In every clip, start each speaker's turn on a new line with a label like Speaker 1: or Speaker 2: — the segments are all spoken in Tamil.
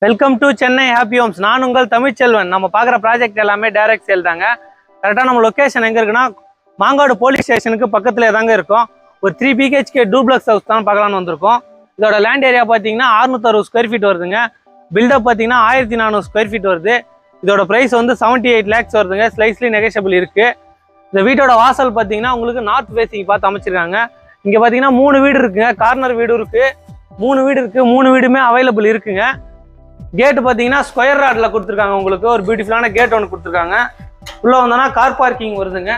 Speaker 1: Welcome to Chennai happy homes. நான் உங்கள் தமிழ்ச்செல்வன். நம்ம பார்க்குற ப்ராஜெக்ட் எல்லாமே டைரக்ட் சேல் தாங்க. கரெக்டாக நம்ம லொக்கேஷன் எங்கே இருக்குன்னா மாங்காடு போலீஸ் ஸ்டேஷனுக்கு பக்கத்தில் தாங்க இருக்கும். ஒரு 3 BHK டூப்ளக்ஸ் ஹவுஸ் தான் பார்க்கலான்னு வந்திருக்கோம். இதோட லேண்ட் ஏரியா பார்த்தீங்கன்னா 660 ஸ்கொயர் ஃபீட் வருதுங்க. பில்டப் பார்த்தீங்கன்னா 1400 ஸ்கொயர் ஃபீட் வருது. இதோட ப்ரைஸ் வந்து 78 lakhs வருதுங்க. ஸ்லைஸ்லி நெகோஷியபிள் இருக்குது. இந்த வீட்டோட வாசல் பார்த்தீங்கன்னா உங்களுக்கு நார்த் ஃபேஸிங் பார்த்து அமைச்சிருக்காங்க. இங்கே பார்த்தீங்கன்னா 3 வீடு இருக்குங்க. கார்னர் வீடு இருக்குது, 3 வீடு இருக்குது. 3 வீடுமே அவைலபிள் இருக்குங்க. கேட்டு பார்த்தீங்கன்னா ஸ்கொயர் ராடில் கொடுத்துருக்காங்க. உங்களுக்கு ஒரு பியூட்டிஃபுல்லான கேட் ஒன்று கொடுத்துருக்காங்க. உள்ளே வந்தோன்னா கார் பார்க்கிங் வருதுங்க.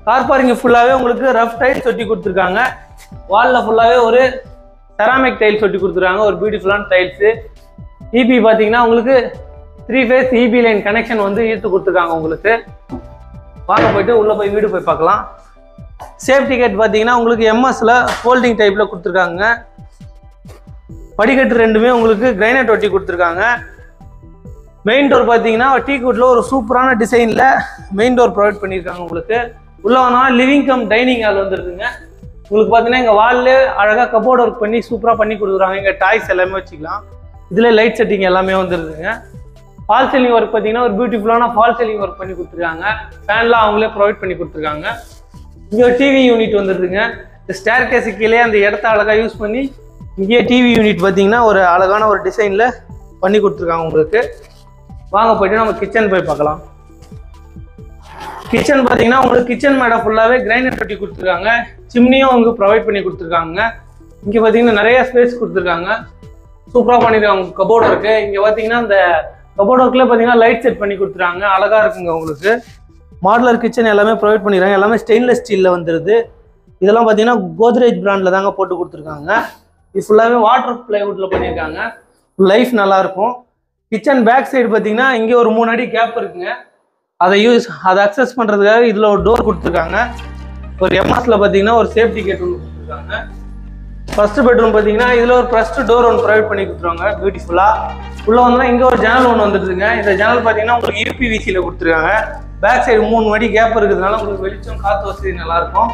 Speaker 1: கார் பார்க்கிங் ஃபுல்லாகவே உங்களுக்கு ரஃப் டைல்ஸ் ஒட்டி கொடுத்துருக்காங்க. வாலில் ஃபுல்லாகவே ஒரு செராமிக் டைல்ஸ் ஒட்டி கொடுத்துருக்காங்க, ஒரு பியூட்டிஃபுல்லான டைல்ஸு. இபி பார்த்தீங்கன்னா உங்களுக்கு 3 phase இபி லைன் கனெக்ஷன் வந்து ஈர்த்து கொடுத்துருக்காங்க. உங்களுக்கு வாங்க போயிட்டு உள்ளே போய் வீடு போய் பார்க்கலாம். சேஃப்டி கேட் பார்த்தீங்கன்னா உங்களுக்கு எம்எஸ்ல ஃபோல்டிங் டைப்பில் கொடுத்துருக்காங்க. படிக்கட்டு ரெண்டுமே உங்களுக்கு கிரைனைட் ஒட்டி கொடுத்துருக்காங்க. மெயின் டோர் பார்த்தீங்கன்னா டீக்குட்ல ஒரு சூப்பரான டிசைனில் மெயின் டோர் ப்ரொவைட் பண்ணியிருக்காங்க. உங்களுக்கு உள்ள வந்தாலும் லிவிங் கம் டைனிங் ஹால் வந்துருக்குங்க. உங்களுக்கு பார்த்தீங்கன்னா எங்கள் வால்லே அழகாக கபோர்ட் ஒர்க் பண்ணி சூப்பராக பண்ணி கொடுக்குறாங்க. இங்கே டாய்ஸ் எல்லாமே வச்சுக்கலாம். இதில் லைட் செட்டிங் எல்லாமே வந்துருக்குங்க. ஃபால் சீலிங் ஒர்க் பார்த்தீங்கன்னா ஒரு பியூட்டிஃபுல்லான ஃபால் சீலிங் ஒர்க் பண்ணி கொடுத்துருக்காங்க. ஃபேன்லாம் அவங்களே ப்ரொவைட் பண்ணி கொடுத்துருக்காங்க. இங்கே ஒரு டிவி யூனிட் வந்துருக்குங்க. இந்த ஸ்டேர் கேஸு கீழே அந்த இடத்த அழகாக யூஸ் பண்ணி இங்கேயே டிவி யூனிட் பார்த்தீங்கன்னா ஒரு அழகான ஒரு டிசைனில் பண்ணி கொடுத்துருக்காங்க. உங்களுக்கு வாங்க போய்ட்டு நம்ம கிச்சன் போய் பார்க்கலாம். கிச்சன் பார்த்தீங்கன்னா உங்களுக்கு கிச்சன் மேடை ஃபுல்லாகவே கிரைனைட் ஒட்டி கொடுத்துருக்காங்க. சிம்னியும் அவங்க ப்ரொவைட் பண்ணி கொடுத்துருக்காங்க. இங்கே பார்த்தீங்கன்னா நிறைய ஸ்பேஸ் கொடுத்துருக்காங்க. சூப்பராக பண்ணியிருக்காங்க. கபோர்டு இருக்குது. இங்கே பார்த்தீங்கன்னா இந்த கபோர்டு ஒர்க்கில் பார்த்தீங்கன்னா லைட் செட் பண்ணி கொடுத்துருக்காங்க. அழகாக இருக்குங்க. உங்களுக்கு மாடுலர் கிச்சன் எல்லாமே ப்ரொவைட் பண்ணிடுறாங்க. எல்லாமே ஸ்டெயின்லெஸ் ஸ்டீலில் வந்துடுது. இதெல்லாம் பார்த்தீங்கன்னா கோத்ரேஜ் பிராண்டில் தாங்க போட்டு கொடுத்துருக்காங்க. இது ஃபுல்லாகவே வாட்டர் பிளைவுட்டில் பண்ணியிருக்காங்க. லைஃப் நல்லாயிருக்கும். கிச்சன் பேக் சைடு பார்த்தீங்கன்னா இங்கே ஒரு 3 அடி கேப் இருக்குங்க. அதை அக்சஸ் பண்ணுறதுக்காக இதில் ஒரு டோர் கொடுத்துருக்காங்க. ஒரு எம்எஸ்ல பார்த்தீங்கன்னா ஒரு சேஃப்டி கேட் ஒன்று கொடுத்துருக்காங்க. ஃபர்ஸ்ட் பெட்ரூம் பார்த்தீங்கன்னா இதில் ஒரு ஃபர்ஸ்ட் டோர் ஒன்று ப்ரொவைட் பண்ணி கொடுத்துருவாங்க பியூட்டிஃபுல்லாக. உள்ளே வந்தால் இங்கே ஒரு ஜன்னல் ஒன்று வந்துடுதுங்க. இந்த ஜன்னல் பார்த்தீங்கன்னா உங்களுக்கு யூபிவிசியில் கொடுத்துருக்காங்க. பேக் சைடு 3 அடி கேப் இருக்கிறதுனால உங்களுக்கு வெளிச்சம் காற்று வசதி நல்லாயிருக்கும்.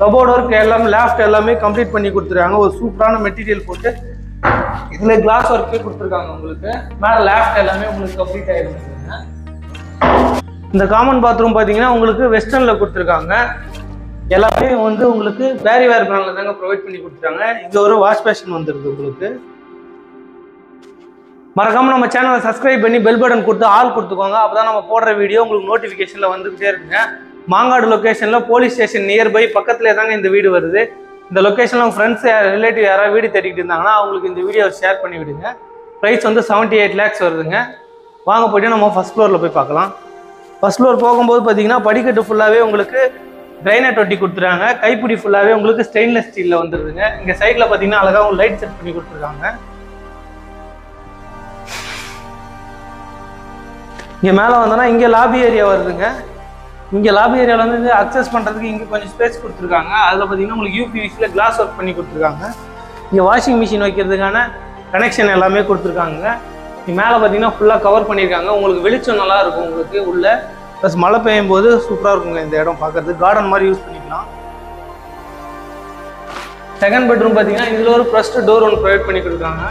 Speaker 1: கபோர்ட் ஒர்க் எல்லாமே லேஃப்ட் எல்லாமே கம்ப்ளீட் பண்ணி கொடுத்துருக்காங்க. ஒரு சூப்பரான மெட்டீரியல் போட்டு இதில் கிளாஸ் ஒர்க்கே கொடுத்துருக்காங்க. உங்களுக்கு மேலே லேஃப்ட் எல்லாமே உங்களுக்கு கம்ப்ளீட் ஆகிருக்குங்க. இந்த காமன் பாத்ரூம் பார்த்தீங்கன்னா உங்களுக்கு வெஸ்டர்னில் கொடுத்துருக்காங்க. எல்லாமே வந்து உங்களுக்கு வேர் பிராண்டில் தாங்க ப்ரொவைட் பண்ணி கொடுத்துருக்காங்க. இங்கே ஒரு வாஷ் பேஷன் வந்துடுது. உங்களுக்கு மறக்காமல் நம்ம சேனலை சப்ஸ்கிரைப் பண்ணி பெல் பட்டன் கொடுத்து ஆல் கொடுத்துக்கோங்க. அப்போ தான் நம்ம போடுற வீடியோ உங்களுக்கு நோட்டிஃபிகேஷனில் வந்துக்கிட்டே இருக்குங்க. மாங்காடு லொக்கேஷனில் போலீஸ் ஸ்டேஷன் நியர்பை பக்கத்துலேயே தாங்க இந்த வீடு வருது. இந்த லொக்கேஷனில் உங்கள் ஃப்ரெண்ட்ஸ் ரிலேட்டிவ் யாராவது வீடு தேடிக்கிட்டு இருந்தாங்கன்னா அவங்களுக்கு இந்த வீடியோ ஷேர் பண்ணி விடுங்க. ப்ரைஸ் வந்து 78 lakhs வருதுங்க. வாங்க போய்ட்டு நம்ம ஃபர்ஸ்ட் ஃப்ளோரில் போய் பார்க்கலாம். ஃபர்ஸ்ட் ஃப்ளோர் போகும்போது பார்த்தீங்கன்னா படிக்கட்டு ஃபுல்லாகவே உங்களுக்கு கிரைனைட் ஒட்டி கொடுத்துருக்காங்க. கைப்பிடி ஃபுல்லாகவே உங்களுக்கு ஸ்டெயின்லெஸ் ஸ்டீலில் வந்துருதுங்க. இங்கே சைடில் பார்த்தீங்கன்னா அழகாக உங்களுக்கு லைட் செட் பண்ணி கொடுத்துருக்காங்க. இங்கே மேலே வந்தோன்னா இங்கே லாபி ஏரியா வருதுங்க. இங்கே லாபி ஏரியாவில் வந்து அக்சஸ் பண்ணுறதுக்கு இங்கே கொஞ்சம் ஸ்பேஸ் கொடுத்துருக்காங்க. அதில் பார்த்தீங்கன்னா உங்களுக்கு யூபிவிசியில் கிளாஸ் ஒர்க் பண்ணி கொடுத்துருக்காங்க. இங்கே வாஷிங் மிஷின் வைக்கிறதுக்கான கனெக்ஷன் எல்லாமே கொடுத்துருக்காங்க. இங்கே மேலே பார்த்தீங்கன்னா ஃபுல்லாக கவர் பண்ணியிருக்காங்க. உங்களுக்கு வெளிச்சம் நல்லா இருக்கும். உங்களுக்கு உள்ள ப்ளஸ் மழை பெய்யும் போது சூப்பராக இருக்குங்க. இந்த இடம் பார்க்கறதுக்கு கார்டன் மாதிரி யூஸ் பண்ணிக்கலாம். செகண்ட் பெட்ரூம் பார்த்தீங்கன்னா இதில் ஒரு ஃபர்ஸ்ட் டோர் ஒன்று ப்ரொவைட் பண்ணி கொடுக்குறாங்க.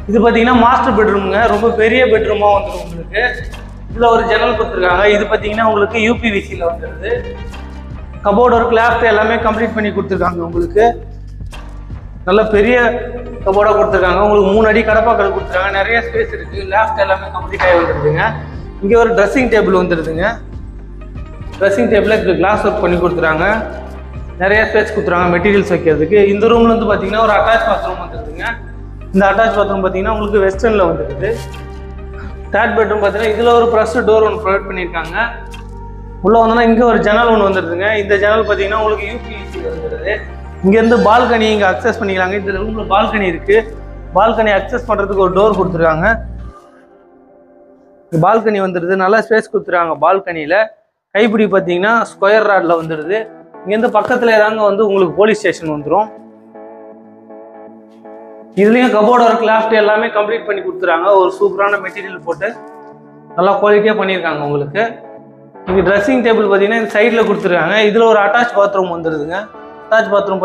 Speaker 1: இது பார்த்தீங்கன்னா மாஸ்டர் பெட்ரூமுங்க. ரொம்ப பெரிய பெட்ரூமாக வந்துடும். உங்களுக்கு இதில் ஒரு ஜன்னல் கொடுத்துருக்காங்க. இது பார்த்தீங்கன்னா உங்களுக்கு யூபிவிசியில் வந்துடுது. கபோர்ட் ஒர்க் லேஃப்ட் எல்லாமே கம்ப்ளீட் பண்ணி கொடுத்துருக்காங்க. உங்களுக்கு நல்ல பெரிய கபோர்டாக கொடுத்துருக்காங்க. உங்களுக்கு 3 அடி கடப்பாக்கல் கொடுத்துருக்காங்க. நிறைய ஸ்பேஸ் இருக்குது. லேஃப்ட் எல்லாமே கம்ப்ளீட் ஆகி வந்துடுதுங்க. இங்கே ஒரு ட்ரெஸ்ஸிங் டேபிள் வந்துடுதுங்க. ட்ரெஸ்ஸிங் டேபிளில் கிளாஸ் ஒர்க் பண்ணி கொடுத்துருக்காங்க. நிறைய ஸ்பேஸ் கொடுத்துருக்காங்க மெட்டீரியல்ஸ் வைக்கிறதுக்கு. இந்த ரூம்ல வந்து பார்த்தீங்கன்னா ஒரு அட்டாச் பாத்ரூம் வந்துடுதுங்க. இந்த அட்டாச் பாத்ரூம் பார்த்தீங்கன்னா உங்களுக்கு வெஸ்டர்னில் வந்துடுது. தேர்ட் பெட்ரூம் பார்த்தீங்கன்னா இதில் ஒரு ஃபர்ஸ்ட் டோர் ஒன்று ப்ரொவைட் பண்ணியிருக்காங்க. உள்ளே வந்தோன்னா இங்கே ஒரு ஜன்னல் ஒன்று வந்துடுதுங்க. இந்த ஜன்னல் பார்த்தீங்கன்னா உங்களுக்கு யூபிவிசி வந்துடுது. இங்கேருந்து பால்கனி இங்கே அக்சஸ் பண்ணிக்கலாங்க. இந்த ரூமில் பால்கனி இருக்குது. பால்கனி அக்சஸ் பண்ணுறதுக்கு ஒரு டோர் கொடுத்துருக்காங்க. பால்கனி வந்துடுது. நல்லா ஸ்பேஸ் கொடுத்துருக்காங்க. பால்கனியில் கைப்பிடி பார்த்தீங்கன்னா ஸ்கொயர் ராடில் வந்துடுது. இங்கேருந்து பக்கத்தில் ஏதாங்க வந்து உங்களுக்கு போலீஸ் ஸ்டேஷன் வந்துடும். இதுலேயும் கபோர்ட் ஒர்க் லேஃப்ட் எல்லாமே கம்ப்ளீட் பண்ணி கொடுத்துறாங்க. ஒரு சூப்பரான மெட்டீரியல் போட்டு நல்லா குவாலிட்டியாக பண்ணியிருக்காங்க. உங்களுக்கு இங்கே ட்ரெஸ்ஸிங் டேபிள் பார்த்தீங்கன்னா இந்த சைடில் கொடுத்துருக்காங்க. இதில் ஒரு அட்டாச் பாத்ரூம் வந்துடுதுங்க. Attach bathroom